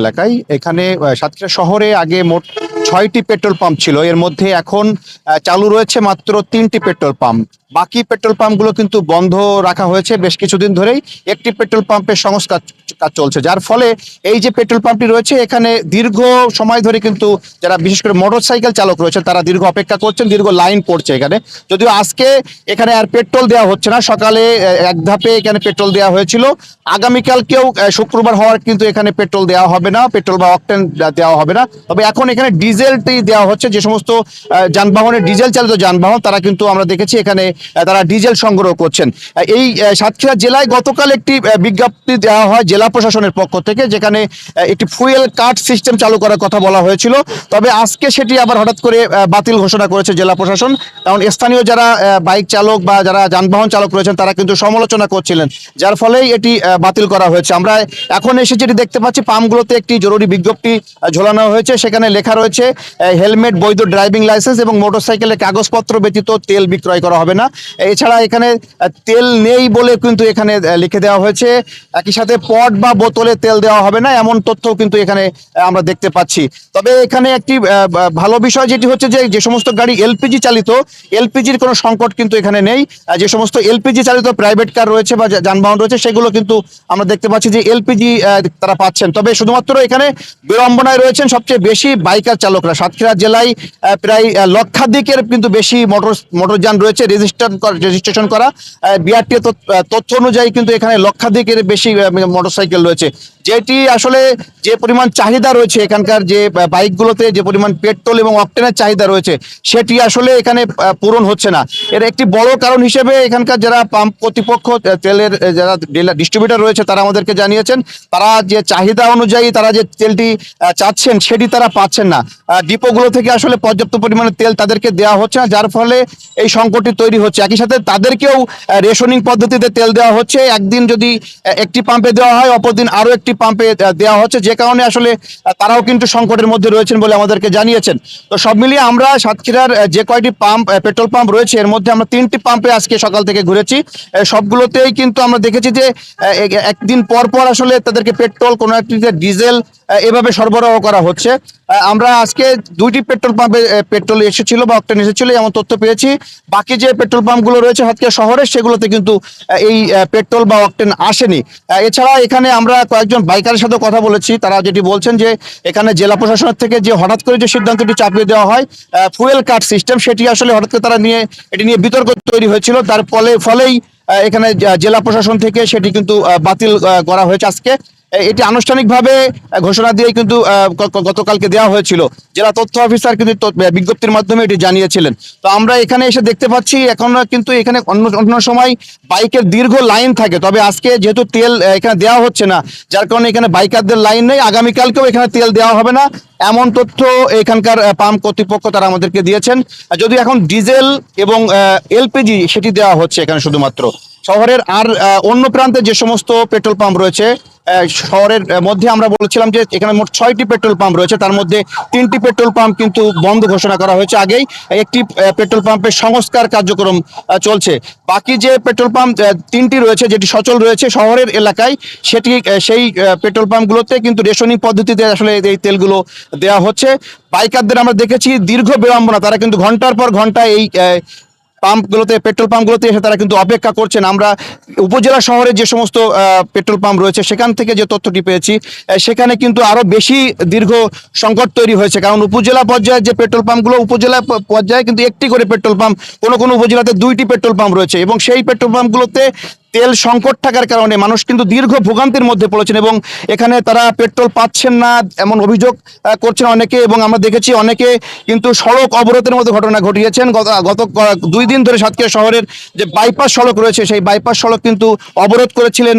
এলাকায় এখানে সাতক্ষীরা শহরে আগে মোট ৬টি পেট্রোল পাম্প ছিল। এর মধ্যে এখন চালু রয়েছে মাত্র ৩টি পেট্রোল পাম্প। বাকি পেট্রোল পাম্পগুলো কিন্তু বন্ধ রাখা হয়েছে বেশ কিছুদিন ধরেই। একটি পেট্রোল পাম্পের সংস্কার কাজ চলছে, যার ফলে এই যে পেট্রোল পাম্পটি রয়েছে এখানে দীর্ঘ সময় ধরে কিন্তু যারা বিশেষ করে মোটরসাইকেল চালক রয়েছে তারা দীর্ঘ অপেক্ষা করছেন, দীর্ঘ লাইন পড়ছে এখানে। যদিও আজকে এখানে আর পেট্রোল দেওয়া হচ্ছে না, সকালে এক ধাপে এখানে পেট্রোল দেওয়া হয়েছিল। আগামীকালকেও শুক্রবার হওয়ার কিন্তু এখানে পেট্রোল দেওয়া হবে না, পেট্রোল বা অকটেন দেওয়া হবে না। তবে এখন এখানে ডিজেলটি দেওয়া হচ্ছে। যে সমস্ত যানবাহনের ডিজেল চালিত যানবাহন তারা কিন্তু আমরা দেখেছি এখানে তারা ডিজেল সংগ্রহ করছেন। এই সাতক্ষীরা জেলায় গতকাল একটি বিজ্ঞপ্তি দেওয়া হয় জেলা প্রশাসনের পক্ষ থেকে, যেখানে একটি ফুয়েল কার্ড সিস্টেম চালু করার কথা বলা হয়েছিল। তবে আজকে সেটি আবার হঠাৎ করে বাতিল ঘোষণা করেছে জেলা প্রশাসন। কারণ স্থানীয় যারা বাইক চালক বা যারা যানবাহন চালক রয়েছেন তারা কিন্তু সমালোচনা করছিলেন, যার ফলেই এটি বাতিল করা হয়েছে। আমরা এখন এসে যেটি দেখতে পাচ্ছি পাম্পগুলোতে একটি জরুরি বিজ্ঞপ্তি ঝোলানো হয়েছে। সেখানে লেখা রয়েছে হেলমেট, বৈধ ড্রাইভিং লাইসেন্স এবং মোটরসাইকেলের কাগজপত্র ব্যতীত তেল বিক্রয় করা হবে না। এছাড়া এখানে তেল নেই বলে কিন্তু এখানে লিখে দেওয়া হয়েছে। একই সাথে পট বা বোতলে তেল দেওয়া হবে না, এমন তথ্যও কিন্তু এখানে আমরা দেখতে পাচ্ছি। তবে এখানে একটি ভালো বিষয় যেটি হচ্ছে যে সমস্ত গাড়ি এলপিজি চালিত, এলপিজির কোনো সংকট কিন্তু এখানে নেই। যে সমস্ত এলপিজি চালিত প্রাইভেট কার রয়েছে বা যানবাহন রয়েছে সেগুলো কিন্তু আমরা দেখতে পাচ্ছি যে এলপিজি তারা পাচ্ছেন। তবে শুধুমাত্র এখানে বিড়ম্বনায় রয়েছেন সবচেয়ে বেশি বাইকার চালকরা। সাতক্ষীরা জেলায় প্রায় লক্ষাধিকের কিন্তু বেশি মোটরযান রয়েছে রেজিস্ট্রেশন করা। বিআরটি তথ্য অনুযায়ী কিন্তু এখানে লক্ষাধিকের বেশি মোটরসাইকেল রয়েছে, যেটি আসলে যে পরিমাণ চাহিদা রয়েছে এখানকার যে বাইকগুলোতে, যে পরিমাণ পেট্রোল এবং অকটেনের চাহিদা রয়েছে সেটি আসলে এখানে পূরণ হচ্ছে না। এর একটি বড় কারণ হিসেবে এখানকার যারা পাম্প কর্তৃপক্ষ, তেলের যারা ডিস্ট্রিবিউটর রয়েছে তারা আমাদেরকে জানিয়েছেন তারা যে চাহিদা অনুযায়ী তারা যে তেলটি চাচ্ছেন সেটি তারা পাচ্ছেন না। ডিপোগুলো থেকে আসলে পর্যাপ্ত পরিমাণে তেল তাদেরকে দেওয়া হচ্ছে না, যার ফলে এই সংকটটি তৈরি হচ্ছে। একই সাথে তাদেরকেও রেশনিং পদ্ধতিতে তেল দেওয়া হচ্ছে। একদিন যদি একটি পাম্পে দেওয়া হয় অপর দিন আরও একটি পাম্পে দেওয়া হচ্ছে, যে কারণে আসলে তারাও কিন্তু সংকটের মধ্যে রয়েছেন বলে আমাদেরকে জানিয়েছেন। তো সব মিলিয়ে আমরা সাতক্ষীরার যে কয়টি পাম্প পেট্রোল পাম্প রয়েছে এর মধ্যে আমরা 3টি পাম্পে আজকে সকাল থেকে ঘুরেছি। সবগুলোতেই কিন্তু আমরা দেখেছি যে একদিন পর পর আসলে তাদেরকে পেট্রোল, কোনো একটিতে ডিজেল এভাবে সরবরাহ করা হচ্ছে। আমরা আজকে 2টি পেট্রোল পাম্পে পেট্রোল এসেছিল বা অকটেন এসেছিল এমন তথ্য পেয়েছি। বাকি যে পেট্রোল পাম্পগুলো রয়েছে সাতক্ষীরা শহরে সেগুলোতে কিন্তু এই পেট্রোল বা অকটেন আসেনি। এছাড়া এখানে আমরা কয়েকজন বাইকারের সাথে কথা বলেছি, তারা যেটি বলছেন যে এখানে জেলা প্রশাসনের থেকে যে হঠাৎ করে যে সিদ্ধান্তটি চাপিয়ে দেওয়া হয় ফুয়েল কার্ড সিস্টেম, সেটি আসলে হঠাৎ করে তারা এটি নিয়ে বিতর্ক তৈরি হয়েছিল। তার ফলেই এখানে জেলা প্রশাসন থেকে সেটি কিন্তু বাতিল করা হয়েছে আজকে। এটি আনুষ্ঠানিকভাবে ঘোষণা দিয়ে কিন্তু গতকালকে দেওয়া হয়েছিল। জেলা তথ্য অফিসার কিন্তু বিজ্ঞপ্তির মাধ্যমে এটি জানিয়েছিলেন। তো আমরা এখানে এসে দেখতে পাচ্ছি এখন কিন্তু এখানে অন্য সময় বাইকের দীর্ঘ লাইন থাকে, তবে আজকে যেহেতু তেল এখানে দেওয়া হচ্ছে না যার কারণে এখানে বাইকারদের লাইন নেই। আগামীকালকেও এখানে তেল দেওয়া হবে না এমন তথ্য এখানকার পাম্প কর্তৃপক্ষ তারা আমাদেরকে দিয়েছেন। যদিও এখন ডিজেল এবং এলপিজি সেটি দেওয়া হচ্ছে এখানে শুধুমাত্র। শহরের আর অন্য প্রান্তে যে সমস্ত পেট্রোল পাম্প রয়েছে শহরের মধ্যে আমরা বলেছিলাম যে এখানে মোট 6টি পেট্রোল পাম্প রয়েছে, তার মধ্যে 3টি পেট্রোল পাম্প কিন্তু বন্ধ ঘোষণা করা হয়েছে আগেই। একটি পেট্রোল পাম্পের সংস্কার কার্যক্রম চলছে। বাকি যে পেট্রোল পাম্প 3টি রয়েছে যেটি সচল রয়েছে শহরের এলাকায় সেই পেট্রোল পাম্পগুলোতে কিন্তু রেশনিং পদ্ধতিতে আসলে এই তেলগুলো দেওয়া হচ্ছে। বাইকারদের আমরা দেখেছি দীর্ঘ বিড়ম্বনা, তারা কিন্তু ঘন্টার পর ঘন্টা এই পাম্পগুলোতে, পেট্রোল পাম্পগুলোতে এসে তারা কিন্তু অপেক্ষা করছেন। আমরা উপজেলা শহরে যে সমস্ত পেট্রোল পাম্প রয়েছে সেখান থেকে যে তথ্যটি পেয়েছি সেখানে কিন্তু আরও বেশি দীর্ঘ সংকট তৈরি হয়েছে। কারণ উপজেলা পর্যায়ে যে পেট্রোল পাম্পগুলো, উপজেলা পর্যায়ে কিন্তু একটি করে পেট্রোল পাম্প, কোনো উপজেলাতে 2টি পেট্রোল পাম্প রয়েছে এবং সেই পেট্রোল পাম্পগুলোতে তেল সংকট থাকার কারণে মানুষ কিন্তু দীর্ঘ ভোগান্তির মধ্যে পড়েছেন এবং এখানে তারা পেট্রোল পাচ্ছেন না এমন অভিযোগ করছেন অনেকে। এবং আমরা দেখেছি অনেকে কিন্তু সড়ক অবরোধের মতো ঘটনা ঘটিয়েছেন। গত 2 দিন ধরে সাতক্ষীরা শহরের যে বাইপাস সড়ক রয়েছে সেই বাইপাস সড়ক কিন্তু অবরোধ করেছিলেন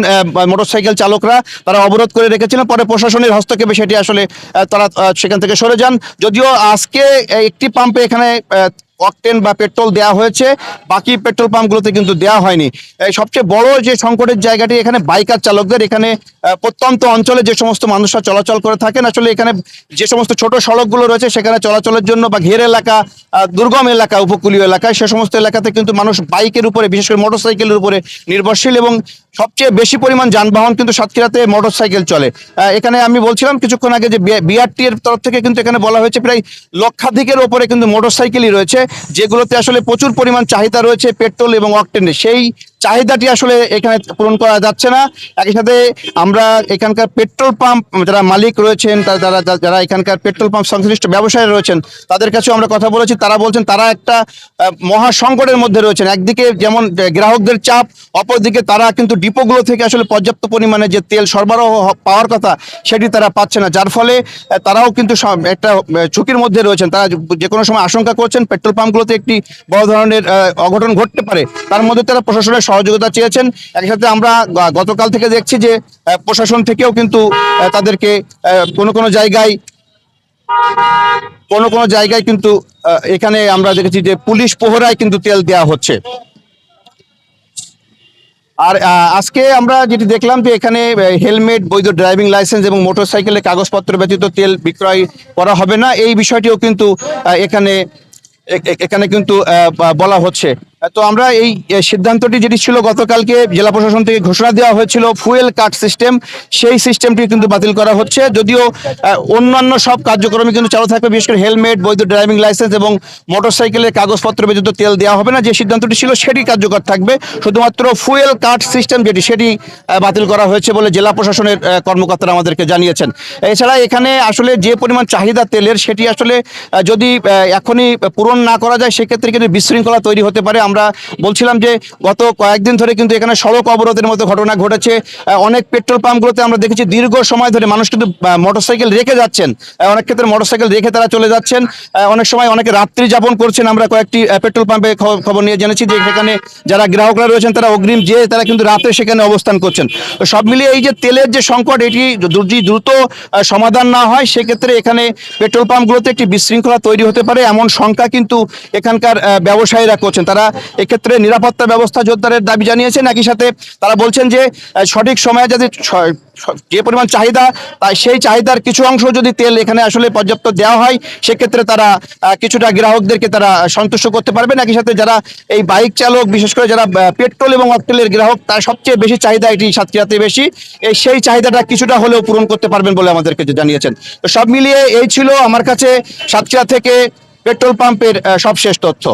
মোটরসাইকেল চালকরা, তারা অবরোধ করে রেখেছিলেন। পরে প্রশাসনের হস্তক্ষেপে সেটি আসলে তারা সেখান থেকে সরে যান। যদিও আজকে একটি পাম্পে এখানে অকটেন বা পেট্রোল দেওয়া হয়েছে, বাকি পেট্রোল পাম্পগুলোতে কিন্তু দেওয়া হয়নি। এই সবচেয়ে বড় যে সংকটের জায়গাটি এখানে বাইকার চালকদের, এখানে প্রত্যন্ত অঞ্চলে যে সমস্ত মানুষরা চলাচল করে থাকেন, আসলে এখানে যে সমস্ত ছোট সড়কগুলো রয়েছে সেখানে চলাচলের জন্য বা ঘের এলাকা, দুর্গম এলাকা, উপকূলীয় এলাকায় সে সমস্ত এলাকাতে কিন্তু মানুষ বাইকের উপরে, বিশেষ করে মোটরসাইকেলের উপরে নির্ভরশীল, এবং সবচেয়ে বেশি পরিমাণ যানবাহন কিন্তু সাতক্ষীরাতে মোটরসাইকেল চলে। এখানে আমি বলছিলাম কিছুক্ষণ আগে যে বিআরটি এর তরফ থেকে কিন্তু এখানে বলা হয়েছে প্রায় লক্ষাধিকের ওপরে কিন্তু মোটরসাইকেলই রয়েছে, যেগুলোতে আসলে প্রচুর পরিমাণ চাহিদা রয়েছে পেট্রোল এবং অকটেনের। সেই চাহিদাটি আসলে এখানে পূরণ করা যাচ্ছে না। একই সাথে আমরা এখানকার পেট্রোল পাম্প যারা মালিক রয়েছেন, যারা যারা এখানকার পেট্রোল পাম্প সংশ্লিষ্ট ব্যবসায়ী রয়েছেন, তাদের কাছেও আমরা কথা বলেছি। তারা বলছেন তারা একটা মহা সংকটের মধ্যে রয়েছেন। একদিকে যেমন গ্রাহকদের চাপ, অপরদিকে তারা কিন্তু ডিপোগুলো থেকে আসলে পর্যাপ্ত পরিমাণে যে তেল সরবরাহ পাওয়ার কথা সেটি তারা পাচ্ছে না, যার ফলে তারাও কিন্তু একটা ঝুঁকির মধ্যে রয়েছেন। তারা যে কোনো সময় আশঙ্কা করছেন পেট্রোল পাম্পগুলোতে একটি বড় ধরনের অঘটন ঘটতে পারে। তার মধ্যে তারা প্রশাসনের সহযোগিতা চেয়েছেন। একই সাথে আমরা গতকাল থেকে দেখছি যে প্রশাসন থেকেও কিন্তু তাদেরকে কোনো কোনো জায়গায় কিন্তু এখানে আমরা দেখেছি যে পুলিশ প্রহরায় কিন্তু তেল দেওয়া হচ্ছে। আর আজকে আমরা যেটি দেখলাম যে এখানে হেলমেট, বৈধ ড্রাইভিং লাইসেন্স এবং মোটরসাইকেলের কাগজপত্র ব্যতীত তেল বিক্রয় করা হবে না, এই বিষয়টিও কিন্তু এখানে কিন্তু বলা হচ্ছে। তো আমরা এই সিদ্ধান্তটি যেটি ছিল গতকালকে জেলা প্রশাসন থেকে ঘোষণা দেওয়া হয়েছিল ফুয়েল কার্ড সিস্টেম, সেই সিস্টেমটি কিন্তু বাতিল করা হচ্ছে। যদিও অন্যান্য সব কার্যক্রমই কিন্তু চালু থাকবে, বিশেষ করে হেলমেট, বৈধ ড্রাইভিং লাইসেন্স এবং মোটরসাইকেলের কাগজপত্র ব্যতীত তেল দেওয়া হবে না, যে সিদ্ধান্তটি ছিল সেটি কার্যকর থাকবে। শুধুমাত্র ফুয়েল কার্ড সিস্টেম সেটি বাতিল করা হয়েছে বলে জেলা প্রশাসনের কর্মকর্তারা আমাদেরকে জানিয়েছেন। এছাড়া এখানে আসলে যে পরিমাণ চাহিদা তেলের, সেটি আসলে যদি এখনই পূরণ না করা যায় সেক্ষেত্রে কিন্তু বিশৃঙ্খলা তৈরি হতে পারে। আমরা বলছিলাম যে গত কয়েকদিন ধরে কিন্তু এখানে সড়ক অবরোধের মতো ঘটনা ঘটেছে। অনেক পেট্রোল পাম্পগুলোতে আমরা দেখেছি দীর্ঘ সময় ধরে মানুষ কিন্তু মোটরসাইকেল রেখে যাচ্ছেন, অনেক ক্ষেত্রে মোটরসাইকেল রেখে তারা চলে যাচ্ছেন। অনেক সময় অনেকে রাত্রি যাপন করছেন। আমরা কয়েকটি পেট্রোল পাম্পে খবর নিয়ে জেনেছি যে সেখানে যারা গ্রাহকরা রয়েছেন তারা অগ্রিম যে তারা কিন্তু রাতে সেখানে অবস্থান করছেন। তো সব মিলিয়ে এই যে তেলের যে সংকট, এটি যদি দ্রুত সমাধান না হয় সেক্ষেত্রে এখানে পেট্রোল পাম্পগুলোতে একটি বিশৃঙ্খলা তৈরি হতে পারে, এমন শঙ্কা কিন্তু এখানকার ব্যবসায়ীরা করছেন। তারা এক্ষেত্রে নিরাপত্তা ব্যবস্থা জোরদারের দাবি জানিয়েছেন। একই সাথে তারা বলছেন যে সঠিক সময়ে যদি যে পরিমাণ চাহিদা, তাই সেই চাহিদার কিছু অংশ যদি তেল এখানে আসলে পর্যাপ্ত দেওয়া হয় সেক্ষেত্রে তারা কিছুটা গ্রাহকদেরকে তারা সন্তুষ্ট করতে পারবেন। একই সাথে যারা এই বাইক চালক, বিশেষ করে যারা পেট্রোল এবং অকটেনের গ্রাহক, তার সবচেয়ে বেশি চাহিদা এটি সাতক্ষীরাতে বেশি, সেই চাহিদাটা কিছুটা হলেও পূরণ করতে পারবেন বলে আমাদেরকে জানিয়েছেন। তো সব মিলিয়ে এই ছিল আমার কাছে সাতক্ষীরা থেকে পেট্রোল পাম্পের সবশেষ তথ্য।